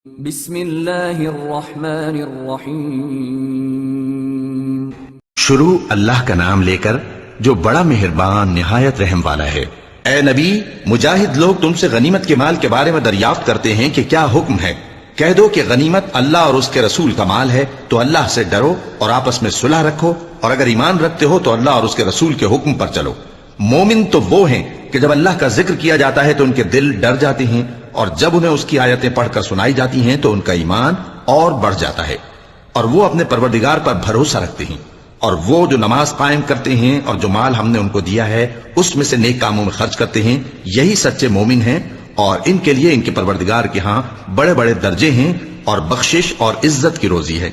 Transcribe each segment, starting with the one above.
بسم اللہ الرحمن الرحیم۔ شروع اللہ کا نام لے کر جو بڑا مہربان نہایت رحم والا ہے۔ اے نبی، مجاہد لوگ تم سے غنیمت کے مال کے بارے میں دریافت کرتے ہیں کہ کیا حکم ہے۔ کہہ دو کہ غنیمت اللہ اور اس کے رسول کا مال ہے، تو اللہ سے ڈرو اور آپس میں صلح رکھو، اور اگر ایمان رکھتے ہو تو اللہ اور اس کے رسول کے حکم پر چلو۔ مومن تو وہ ہیں کہ جب اللہ کا ذکر کیا جاتا ہے تو ان کے دل ڈر جاتے ہیں، اور جب انہیں اس کی آیتیں پڑھ کر سنائی جاتی ہیں تو ان کا ایمان اور بڑھ جاتا ہے، اور وہ اپنے پروردگار پر بھروسہ رکھتے ہیں، اور وہ جو نماز قائم کرتے ہیں اور جو مال ہم نے ان کو دیا ہے اس میں سے نیک کاموں میں خرچ کرتے ہیں، یہی سچے مومن ہیں، اور ان کے لیے ان کے پروردگار کے ہاں بڑے بڑے درجے ہیں اور بخشش اور عزت کی روزی ہے۔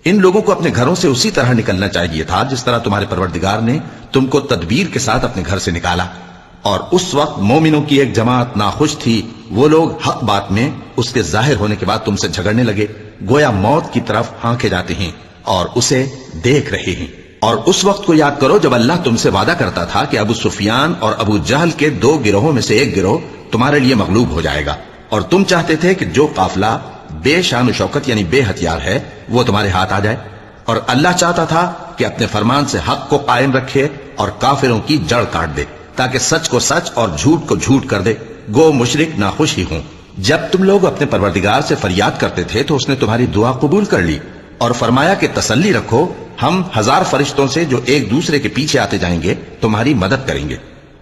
ان لوگوں کو اپنے گھروں سے اسی طرح نکلنا چاہیے تھا جس طرح تمہارے پروردگار نے تم کو تدبیر کے ساتھ اپنے گھر سے نکالا، اور اس وقت مومنوں کی ایک جماعت ناخوش تھی، وہ لوگ حق بات میں اس کے ظاہر ہونے کے بعد تم سے جھگڑنے لگے، گویا موت کی طرف ہانکے جاتے ہیں اور اسے دیکھ رہے ہیں۔ اور اس وقت کو یاد کرو جب اللہ تم سے وعدہ کرتا تھا کہ ابو سفیان اور ابو جہل کے دو گروہوں میں سے ایک گروہ تمہارے لیے مغلوب ہو جائے گا، اور تم چاہتے تھے کہ جو قافلہ بے شان و شوکت یعنی بے ہتھیار ہے وہ تمہارے ہاتھ آ جائے، اور اللہ چاہتا تھا کہ اپنے فرمان سے حق کو قائم رکھے اور کافروں کی جڑ کاٹ دے، تاکہ سچ کو سچ اور جھوٹ کو جھوٹ کر دے، گو مشرک ناخوش ہی ہوں۔ جب تم لوگ اپنے پروردگار سے فریاد کرتے تھے تو اس نے تمہاری دعا قبول کر لی، اور فرمایا کہ تسلی رکھو، ہم 1000 فرشتوں سے جو ایک دوسرے کے پیچھے آتے جائیں گے تمہاری مدد کریں گے۔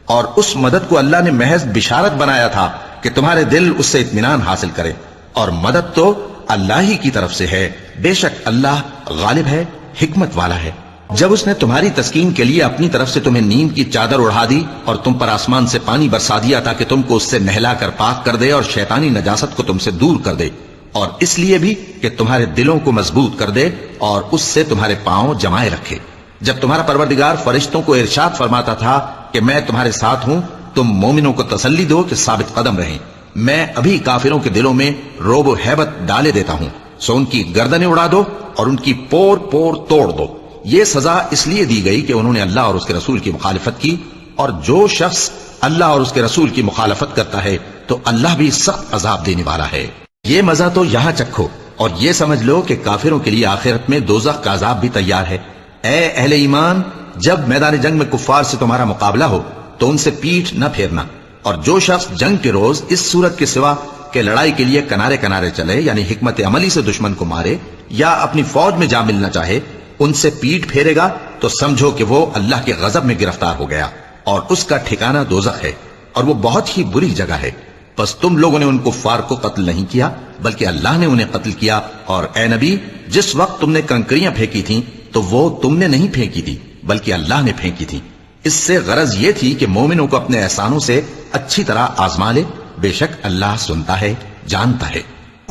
اور اس مدد کو اللہ نے محض بشارت بنایا تھا کہ تمہارے دل اس سے اطمینان حاصل کرے، اور مدد تو اللہ ہی کی طرف سے ہے، بے شک اللہ غالب ہے، حکمت والا ہے۔ جب اس نے تمہاری تسکین کے لیے اپنی طرف سے تمہیں نیند کی چادر اڑا دی اور تم پر آسمان سے پانی برسا دیا تاکہ تم کو اس سے نہلا کر پاک کر دے اور شیطانی نجاست کو تم سے دور کر دے، اور اس لیے بھی کہ تمہارے دلوں کو مضبوط کر دے اور اس سے تمہارے پاؤں جمائے رکھے۔ جب تمہارا پروردگار فرشتوں کو ارشاد فرماتا تھا کہ میں تمہارے ساتھ ہوں، تم مومنوں کو تسلی دو کہ ثابت قدم رہیں، میں ابھی کافروں کے دلوں میں رعب و ہیبت ڈالے دیتا ہوں، سو ان کی گردنیں اڑا دو اور ان کی پور پور توڑ دو۔ یہ سزا اس لیے دی گئی کہ انہوں نے اللہ اور اس کے رسول کی مخالفت کی، اور جو شخص اللہ اور اس کے رسول کی مخالفت کرتا ہے تو اللہ بھی سخت عذاب دینے والا ہے۔ یہ مزہ تو یہاں چکھو، اور یہ سمجھ لو کہ کافروں کے لیے آخرت میں دوزخ کا عذاب بھی تیار ہے۔ اے اہل ایمان، جب میدان جنگ میں کفار سے تمہارا مقابلہ ہو تو ان سے پیٹھ نہ پھیرنا، اور جو شخص جنگ کے روز اس صورت کے سوا کہ لڑائی کے لیے کنارے کنارے چلے یعنی حکمت عملی سے دشمن کو مارے یا اپنی فوج میں جا ملنا چاہے، ان سے پیٹھ پھیرے گا تو سمجھو کہ وہ اللہ کے غضب میں گرفتار ہو گیا، اور اس کا ٹھکانہ دوزخ ہے، اور وہ بہت ہی بری جگہ ہے۔ پس تم لوگوں نے ان کفار کو قتل نہیں کیا بلکہ اللہ نے انہیں قتل کیا، اور اے نبی، جس وقت تم نے کنکریاں پھینکی تھیں تو وہ تم نے نہیں پھینکی تھی بلکہ اللہ نے پھینکی تھی۔ اس سے غرض یہ تھی کہ مومنوں کو اپنے احسانوں سے اچھی طرح آزما لے، بے شک اللہ سنتا ہے، جانتا ہے۔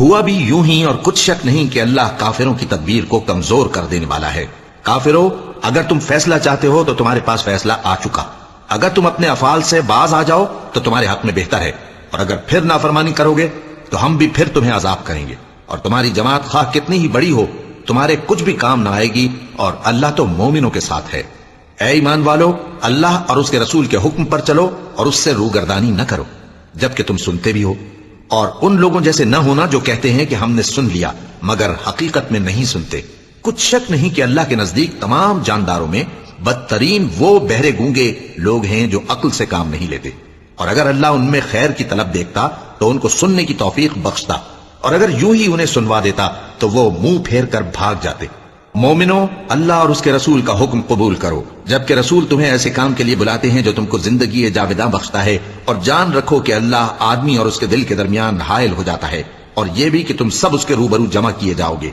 ہوا بھی یوں ہی، اور کچھ شک نہیں کہ اللہ کافروں کی تدبیر کو کمزور کر دینے والا ہے۔ کافروں، اگر تم فیصلہ چاہتے ہو تو تمہارے پاس فیصلہ آ چکا، اگر تم اپنے افعال سے باز آ جاؤ تو تمہارے حق میں بہتر ہے، اور اگر پھر نافرمانی کرو گے تو ہم بھی پھر تمہیں عذاب کریں گے، اور تمہاری جماعت خواہ کتنی ہی بڑی ہو تمہارے کچھ بھی کام نہ آئے گی، اور اللہ تو مومنوں کے ساتھ ہے۔ اے ایمان والو، اللہ اور اس کے رسول کے حکم پر چلو اور اس سے روگردانی نہ کرو جبکہ تم سنتے بھی ہو، اور ان لوگوں جیسے نہ ہونا جو کہتے ہیں کہ ہم نے سن لیا مگر حقیقت میں نہیں سنتے۔ کچھ شک نہیں کہ اللہ کے نزدیک تمام جانداروں میں بدترین وہ بہرے گونگے لوگ ہیں جو عقل سے کام نہیں لیتے، اور اگر اللہ ان میں خیر کی طلب دیکھتا تو ان کو سننے کی توفیق بخشتا، اور اگر یوں ہی انہیں سنوا دیتا تو وہ منہ پھیر کر بھاگ جاتے۔ مومنوں، اللہ اور اس کے رسول کا حکم قبول کرو جبکہ رسول تمہیں ایسے کام کے لیے بلاتے ہیں جو تم کو زندگی جاوداں بخشتا ہے، اور جان رکھو کہ اللہ آدمی اور اس کے دل کے درمیان حائل ہو جاتا ہے، اور یہ بھی کہ تم سب اس کے روبرو جمع کیے جاؤ گے۔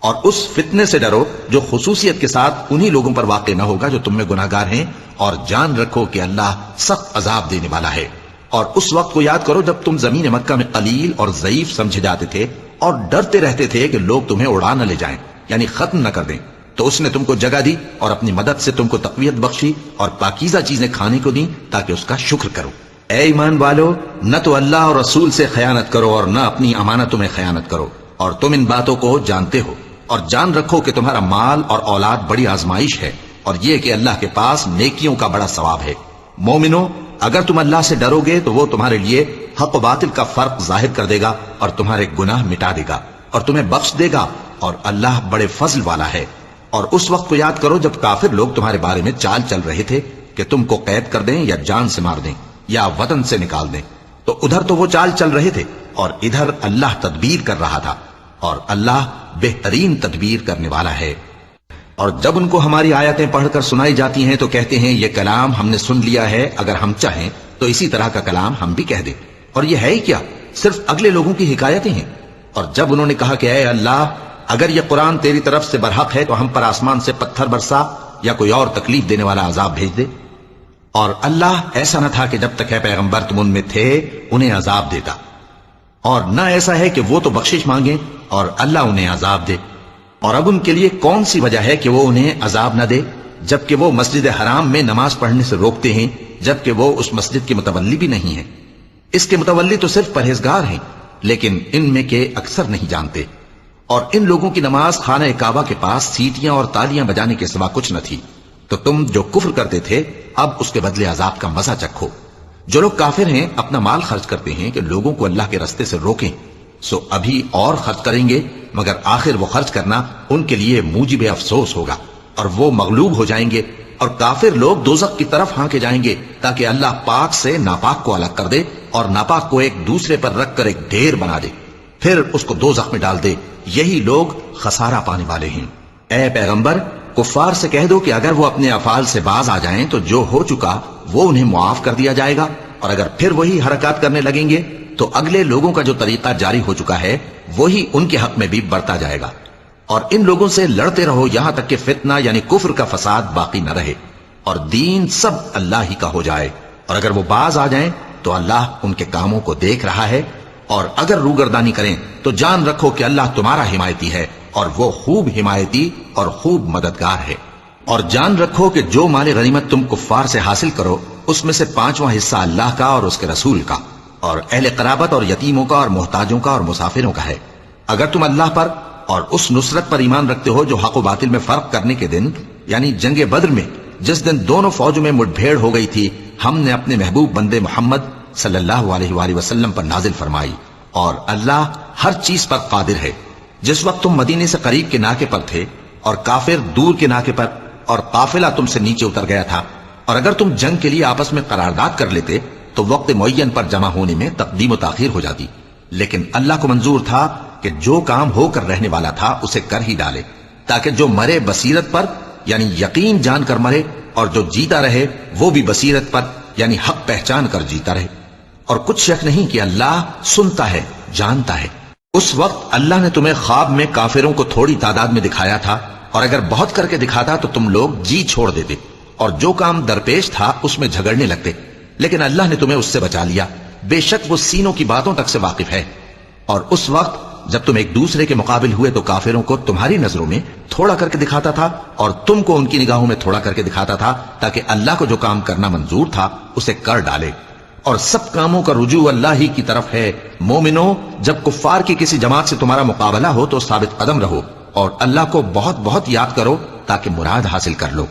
اور اس فتنے سے ڈرو جو خصوصیت کے ساتھ انہی لوگوں پر واقع نہ ہوگا جو تم میں گناہگار ہیں، اور جان رکھو کہ اللہ سخت عذاب دینے والا ہے۔ اور اس وقت کو یاد کرو جب تم زمین مکہ میں قلیل اور ضعیف سمجھے جاتے تھے اور ڈرتے رہتے تھے کہ لوگ تمہیں اڑا نہ لے جائیں یعنی ختم نہ کر دیں، تو اس نے تم کو جگہ دی اور اپنی مدد سے تم کو تقویت بخشی اور پاکیزہ چیزیں کھانے کو دیں تاکہ اس کا شکر کرو۔ اے ایمان والو، نہ تو اللہ اور رسول سے خیانت کرو اور نہ اپنی امانتوں میں خیانت کرو، اور تم ان باتوں کو جانتے ہو، اور جان رکھو کہ تمہارا مال اور اولاد بڑی آزمائش ہے، اور یہ کہ اللہ کے پاس نیکیوں کا بڑا ثواب ہے۔ مومنوں، اگر تم اللہ سے ڈرو گے تو وہ تمہارے لیے حق و باطل کا فرق ظاہر کر دے گا اور تمہارے گناہ مٹا دے گا اور تمہیں بخش دے گا، اور اللہ بڑے فضل والا ہے۔ اور اس وقت کو یاد کرو جب کافر لوگ تمہارے بارے میں چال چل رہے تھے کہ تم کو قید کر دیں یا جان سے مار دیں یا وطن سے نکال دیں، تو ادھر تو وہ چال چل رہے تھے اور ادھر اللہ تدبیر کر رہا تھا، اور اللہ بہترین تدبیر کرنے والا ہے۔ اور جب ان کو ہماری آیتیں پڑھ کر سنائی جاتی ہیں تو کہتے ہیں یہ کلام ہم نے سن لیا ہے، اگر ہم چاہیں تو اسی طرح کا کلام ہم بھی کہہ دیں، اور یہ ہے ہی کیا، صرف اگلے لوگوں کی حکایتیں ہیں۔ اور جب انہوں نے کہا کہ اے اللہ، اگر یہ قرآن تیری طرف سے برحق ہے تو ہم پر آسمان سے پتھر برسا یا کوئی اور تکلیف دینے والا عذاب بھیج دے۔ اور اللہ ایسا نہ تھا کہ جب تک ہے پیغمبر تم ان میں تھے انہیں عذاب دیتا، اور نہ ایسا ہے کہ وہ تو بخشش مانگیں اور اللہ انہیں عذاب دے۔ اور اب ان کے لیے کون سی وجہ ہے کہ وہ انہیں عذاب نہ دے، جبکہ وہ مسجد حرام میں نماز پڑھنے سے روکتے ہیں، جبکہ وہ اس مسجد کے متولی بھی نہیں ہیں۔ اس کے متولی تو صرف پرہیزگار ہیں، لیکن ان میں کے اکثر نہیں جانتے۔ اور ان لوگوں کی نماز خانہ کعبہ کے پاس سیٹیاں اور تالیاں بجانے کے سوا کچھ نہ تھی، تو تم جو کفر کرتے تھے اب اس کے بدلے عذاب کا مزہ چکھو۔ جو لوگ کافر ہیں اپنا مال خرچ کرتے ہیں کہ لوگوں کو اللہ کے رستے سے روکیں، سو ابھی اور خرچ کریں گے، مگر آخر وہ خرچ کرنا ان کے لیے موجب افسوس ہوگا، اور وہ مغلوب ہو جائیں گے، اور کافر لوگ دوزخ کی طرف ہانکے جائیں گے تاکہ اللہ پاک سے ناپاک کو الگ کر دے اور ناپاک کو ایک دوسرے پر رکھ کر ایک ڈھیر بنا دے، پھر اس کو دوزخ میں ڈال دے۔ یہی لوگ خسارہ پانے والے ہیں۔ اے پیغمبر، کفار سے کہہ دو کہ اگر وہ اپنے افعال سے باز آ جائیں تو جو ہو چکا وہ انہیں معاف کر دیا جائے گا، اور اگر پھر وہی حرکات کرنے لگیں گے تو اگلے لوگوں کا جو طریقہ جاری ہو چکا ہے وہی ان کے حق میں بھی برتا جائے گا۔ اور ان لوگوں سے لڑتے رہو یہاں تک کہ فتنہ یعنی کفر کا فساد باقی نہ رہے اور دین سب اللہ ہی کا ہو جائے۔ اور اگر وہ باز آ جائیں تو اللہ ان کے کاموں کو دیکھ رہا ہے، اور اگر روگردانی کریں تو جان رکھو کہ اللہ تمہارا حمایتی ہے، اور وہ خوب حمایتی اور خوب مددگار ہے۔ اور جان رکھو کہ جو مال غنیمت تم کفار سے حاصل کرو اس میں سے 5واں حصہ اللہ کا اور اس کے رسول کا اور اہل قرابت اور یتیموں کا اور محتاجوں کا اور مسافروں کا ہے۔ اگر تم اللہ پر اور اس نصرت پر ایمان رکھتے ہو جو حق و باطل میں فرق کرنے کے دن یعنی جنگ بدر میں، جس دن دونوں فوجوں میں مٹ بھیڑ ہو گئی تھی، ہم نے اپنے محبوب بندے محمد صلی اللہ علیہ وآلہ وسلم پر نازل فرمائی، اور اللہ ہر چیز پر قادر ہے۔ جس وقت تم مدینے سے قریب کے ناکے پر تھے اور کافر دور کے ناکے پر، اور قافلہ تم سے نیچے اتر گیا تھا، اور اگر تم جنگ کے لیے آپس میں قرارداد کر لیتے تو وقت معین پر جمع ہونے میں تقدیم و تاخیر ہو جاتی، لیکن اللہ کو منظور تھا کہ جو کام ہو کر رہنے والا تھا اسے کر ہی ڈالے، تاکہ جو مرے بصیرت پر یعنی یقین جان کر مرے، اور جو جیتا رہے وہ بھی بصیرت پر یعنی حق پہچان کر جیتا رہے۔ اور کچھ شک نہیں کہ اللہ سنتا ہے، جانتا ہے۔ اس وقت اللہ نے تمہیں خواب میں کافروں کو تھوڑی تعداد میں دکھایا تھا، اور اگر بہت کر کے دکھاتا تو تم لوگ جی چھوڑ دیتے اور جو کام درپیش تھا اس میں جھگڑنے لگتے، لیکن اللہ نے تمہیں اس سے بچا لیا، بے شک وہ سینوں کی باتوں تک سے واقف ہے۔ اور اس وقت جب تم ایک دوسرے کے مقابل ہوئے تو کافروں کو تمہاری نظروں میں تھوڑا کر کے دکھاتا تھا اور تم کو ان کی نگاہوں میں تھوڑا کر کے دکھاتا تھا، تاکہ اللہ کو جو کام کرنا منظور تھا اسے کر ڈالے۔ اور سب کاموں کا رجوع اللہ ہی کی طرف ہے۔ مومنو، جب کفار کی کسی جماعت سے تمہارا مقابلہ ہو تو ثابت قدم رہو اور اللہ کو بہت بہت یاد کرو تاکہ مراد حاصل کر لو،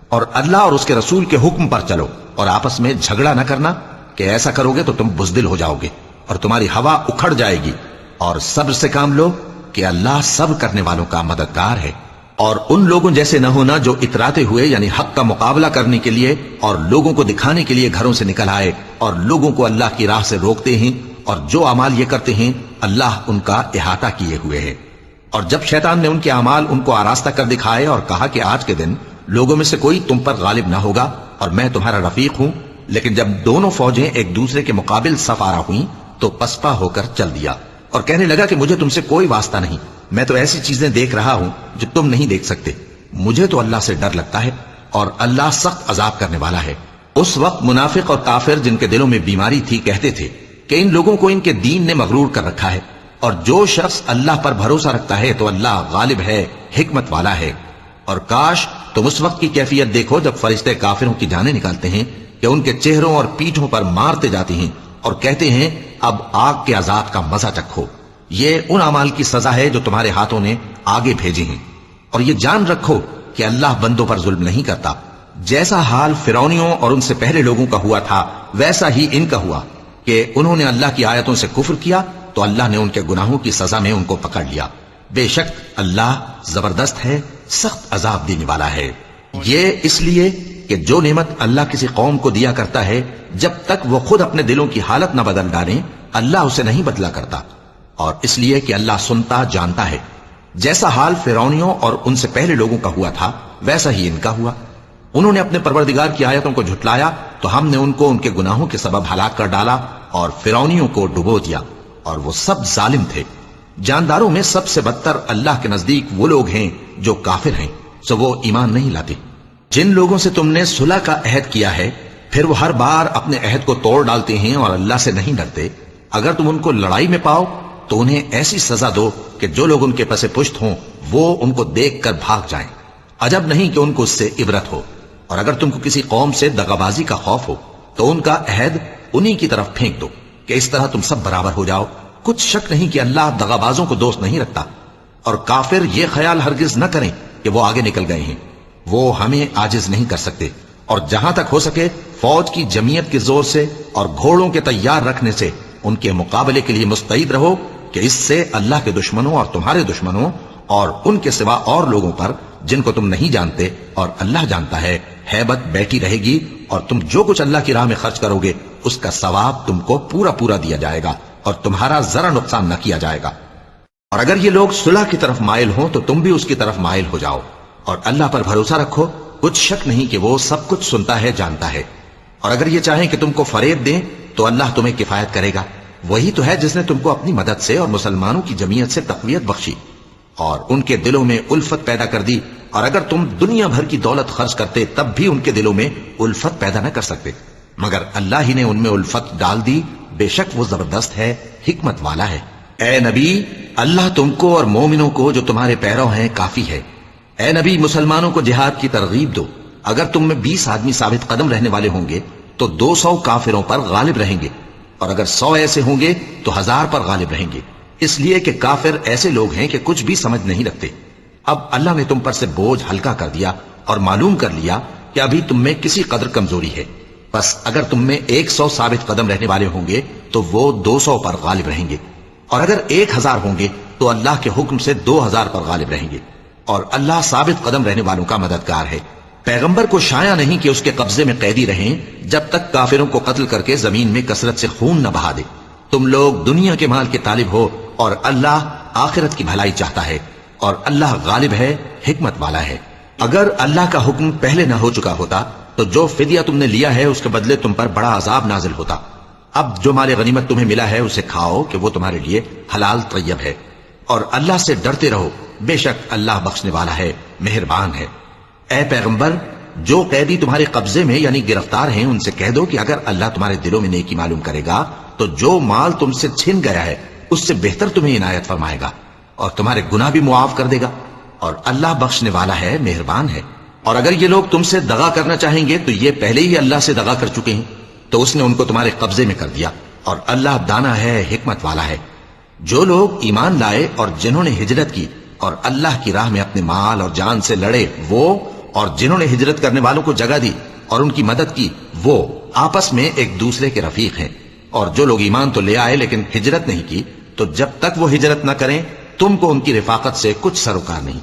اور اللہ اور اس کے رسول کے حکم پر چلو، اور آپس میں جھگڑا نہ کرنا کہ ایسا کرو گے تو تم بزدل ہو جاؤ گے اور تمہاری ہوا اکھڑ جائے گی، اور صبر سے کام لو کہ اللہ صبر کرنے والوں کا مددگار ہے۔ اور ان لوگوں جیسے نہ ہونا جو اتراتے ہوئے یعنی حق کا مقابلہ کرنے کے لیے اور لوگوں کو دکھانے کے لیے گھروں سے نکل آئے اور لوگوں کو اللہ کی راہ سے روکتے ہیں، اور جو اعمال یہ کرتے ہیں اللہ ان کا احاطہ کیے ہوئے ہے۔ اور جب شیطان نے ان کے اعمال ان کو آراستہ کر دکھائے اور کہا کہ آج کے دن لوگوں میں سے کوئی تم پر غالب نہ ہوگا اور میں تمہارا رفیق ہوں، لیکن جب دونوں فوجیں ایک دوسرے کے مقابل صف آرا ہوئیں تو پسپا ہو کر چل دیا اور کہنے لگا کہ مجھے تم سے کوئی واسطہ نہیں، میں تو ایسی چیزیں دیکھ رہا ہوں جو تم نہیں دیکھ سکتے، مجھے تو اللہ سے ڈر لگتا ہے اور اللہ سخت عذاب کرنے والا ہے۔ اس وقت منافق اور کافر جن کے دلوں میں بیماری تھی کہتے تھے کہ ان لوگوں کو ان کے دین نے مغرور کر رکھا ہے، اور جو شخص اللہ پر بھروسہ رکھتا ہے تو اللہ غالب ہے، حکمت والا ہے۔ اور کاش تم اس وقت کی کیفیت دیکھو جب فرشتے کافروں کی جانیں نکالتے ہیں کہ ان کے چہروں اور پیٹھوں پر مارتے جاتے ہیں اور کہتے ہیں اب آگ کے عذاب کا مزہ چکھو، یہ ان اعمال کی سزا ہے جو تمہارے ہاتھوں نے آگے بھیجے ہیں۔ اور یہ جان رکھو کہ اللہ بندوں پر ظلم نہیں کرتا، جیسا حال فرعونیوں اور ان سے پہلے لوگوں کا ہوا تھا ویسا ہی ان کا ہوا کہ انہوں نے اللہ کی آیتوں سے کفر کیا تو اللہ نے ان کے گناہوں کی سزا میں ان کو پکڑ لیا۔ بے شک اللہ زبردست ہے، سخت عذاب دینے والا ہے۔ یہ اس لیے کہ جو نعمت اللہ کسی قوم کو دیا کرتا ہے جب تک وہ خود اپنے دلوں کی حالت نہ بدل ڈالیں اللہ اسے نہیں بدلا کرتا، اور اس لیے کہ اللہ سنتا جانتا ہے۔ جیسا حال فرعونیوں اور ان سے پہلے لوگوں کا ہوا تھا ویسا ہی ان کا ہوا۔ انہوں نے اپنے پروردگار کی آیتوں کو جھٹلایا تو ہم نے ان کو ان کے گناہوں کے سبب ہلاک کر ڈالا اور فرعونیوں کو ڈبو دیا، اور وہ سب ظالم تھے۔ جانداروں میں سب سے بدتر اللہ کے نزدیک وہ لوگ ہیں جو کافر ہیں، سو وہ ایمان نہیں لاتے۔ جن لوگوں سے تم نے صلح کا عہد کیا ہے پھر وہ ہر بار اپنے عہد کو توڑ ڈالتے ہیں اور اللہ سے نہیں ڈرتے، اگر تم ان کو لڑائی میں پاؤ تو انہیں ایسی سزا دو کہ جو لوگ ان کے پس پشت ہوں وہ ان کو دیکھ کر بھاگ جائیں، عجب نہیں کہ ان کو اس سے عبرت ہو۔ اور اگر تم کو کسی قوم سے دغابازی کا خوف ہو تو ان کا عہد انہی کی طرف پھینک دو کہ اس طرح تم سب برابر ہو جاؤ۔ کچھ شک نہیں کہ اللہ دغابازوں کو دوست نہیں رکھتا، اور کافر یہ خیال ہرگز نہ کریں کہ وہ آگے نکل گئے ہیں، وہ ہمیں عاجز نہیں کر سکتے۔ اور جہاں تک ہو سکے فوج کی جمعیت کے زور سے اور گھوڑوں کے تیار رکھنے سے ان کے مقابلے کے لیے مستعد رہو کہ اس سے اللہ کے دشمنوں اور تمہارے دشمنوں اور ان کے سوا اور لوگوں پر جن کو تم نہیں جانتے اور اللہ جانتا ہے ہیبت بیٹھی رہے گی، اور تم جو کچھ اللہ کی راہ میں خرچ کرو گے اس کا ثواب تم کو پورا پورا دیا جائے گا اور تمہارا ذرا نقصان نہ کیا جائے گا۔ اور اگر یہ لوگ صلح کی طرف مائل ہوں تو تم بھی اس کی طرف مائل ہو جاؤ، اور اللہ پر بھروسہ رکھو، کچھ شک نہیں کہ وہ سب کچھ سنتا ہے جانتا ہے۔ اور اگر یہ چاہیں کہ تم کو فریب دیں تو اللہ تمہیں کفایت کرے گا، وہی تو ہے جس نے تم کو اپنی مدد سے اور مسلمانوں کی جمعیت سے تقویت بخشی اور ان کے دلوں میں الفت پیدا کر دی، اور اگر تم دنیا بھر کی دولت خرچ کرتے تب بھی ان کے دلوں میں الفت پیدا نہ کر سکتے، مگر اللہ ہی نے ان میں الفت ڈال دی، بے شک وہ زبردست ہے، حکمت والا ہے۔ اے نبی، اللہ تم کو اور مومنوں کو جو تمہارے پیرو ہیں کافی ہے۔ اے نبی، مسلمانوں کو جہاد کی ترغیب دو، اگر تم میں 20 آدمی ثابت قدم رہنے والے ہوں گے تو 200 کافروں پر غالب رہیں گے، اور اگر 100 ایسے ہوں گے تو 1000 پر غالب رہیں گے، اس لیے کہ کافر ایسے لوگ ہیں کہ کچھ بھی سمجھ نہیں رکھتے۔ اب اللہ نے تم پر سے بوجھ ہلکا کر دیا اور معلوم کر لیا کہ ابھی تم میں کسی قدر کمزوری ہے، بس اگر تم میں 100 ثابت قدم رہنے والے ہوں گے تو وہ 200 پر غالب رہیں گے، اور اگر 1000 ہوں گے تو اللہ کے حکم سے 2000 پر غالب رہیں گے، اور اللہ ثابت قدم رہنے والوں کا مددگار ہے۔ پیغمبر کو شایع نہیں کہ اس کے قبضے میں قیدی رہیں جب تک کافروں کو قتل کر کے زمین میں کثرت سے خون نہ بہا دے۔ تم لوگ دنیا کے مال کے طالب ہو اور اللہ آخرت کی بھلائی چاہتا ہے، اور اللہ غالب ہے، حکمت والا ہے۔ اگر اللہ کا حکم پہلے نہ ہو چکا ہوتا تو جو فدیہ تم نے لیا ہے اس کے بدلے تم پر بڑا عذاب نازل ہوتا۔ اب جو مال غنیمت تمہیں ملا ہے اسے کھاؤ کہ وہ تمہارے لیے حلال طیب ہے، اور اللہ سے ڈرتے رہو، بے شک اللہ بخشنے والا ہے، مہربان ہے۔ اے پیغمبر، جو قیدی تمہارے قبضے میں یعنی گرفتار ہیں ان سے کہہ دو کہ اگر اللہ تمہارے دلوں میں نیکی معلوم کرے گا تو جو مال تم سے چھن گیا ہے اس سے بہتر تمہیں عنایت فرمائے گا اور تمہارے گناہ بھی معاف کر دے گا، اور اللہ بخشنے والا ہے، مہربان ہے۔ اور اگر یہ لوگ تم سے دغا کرنا چاہیں گے تو یہ پہلے ہی اللہ سے دغا کر چکے ہیں، تو اس نے ان کو تمہارے قبضے میں کر دیا، اور اللہ دانا ہے، حکمت والا ہے۔ جو لوگ ایمان لائے اور جنہوں نے ہجرت کی اور اللہ کی راہ میں اپنے مال اور جان سے لڑے وہ، اور جنہوں نے ہجرت کرنے والوں کو جگہ دی اور ان کی مدد کی وہ، آپس میں ایک دوسرے کے رفیق ہیں۔ اور جو لوگ ایمان تو لے آئے لیکن ہجرت نہیں کی تو جب تک وہ ہجرت نہ کریں تم کو ان کی رفاقت سے کچھ سروکار نہیں،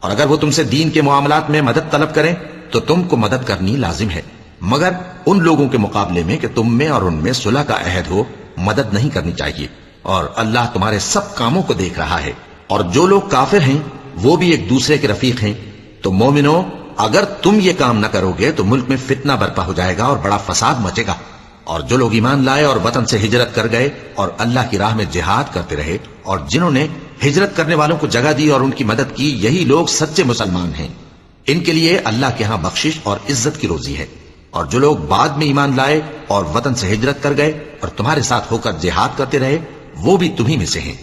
اور اگر وہ تم سے دین کے معاملات میں مدد طلب کریں تو تم کو مدد کرنی لازم ہے، مگر ان لوگوں کے مقابلے میں کہ تم میں اور ان میں صلح کا عہد ہو مدد نہیں کرنی چاہیے، اور اللہ تمہارے سب کاموں کو دیکھ رہا ہے۔ اور جو لوگ کافر ہیں وہ بھی ایک دوسرے کے رفیق ہیں۔ تو مومنو، اگر تم یہ کام نہ کرو گے تو ملک میں فتنہ برپا ہو جائے گا اور بڑا فساد مچے گا۔ اور جو لوگ ایمان لائے اور وطن سے ہجرت کر گئے اور اللہ کی راہ میں جہاد کرتے رہے، اور جنہوں نے ہجرت کرنے والوں کو جگہ دی اور ان کی مدد کی، یہی لوگ سچے مسلمان ہیں۔ ان کے لیے اللہ کے ہاں بخشش اور عزت کی روزی ہے۔ اور جو لوگ بعد میں ایمان لائے اور وطن سے ہجرت کر گئے اور تمہارے ساتھ ہو کر جہاد کرتے رہے، وہ بھی تمہیں میں سے ہیں۔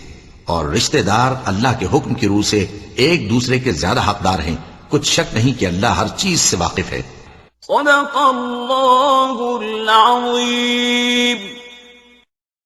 اور رشتہ دار اللہ کے حکم کی روح سے ایک دوسرے کے زیادہ حقدار ہیں، کچھ شک نہیں کہ اللہ ہر چیز سے واقف ہے۔ صدق اللہ العظیم۔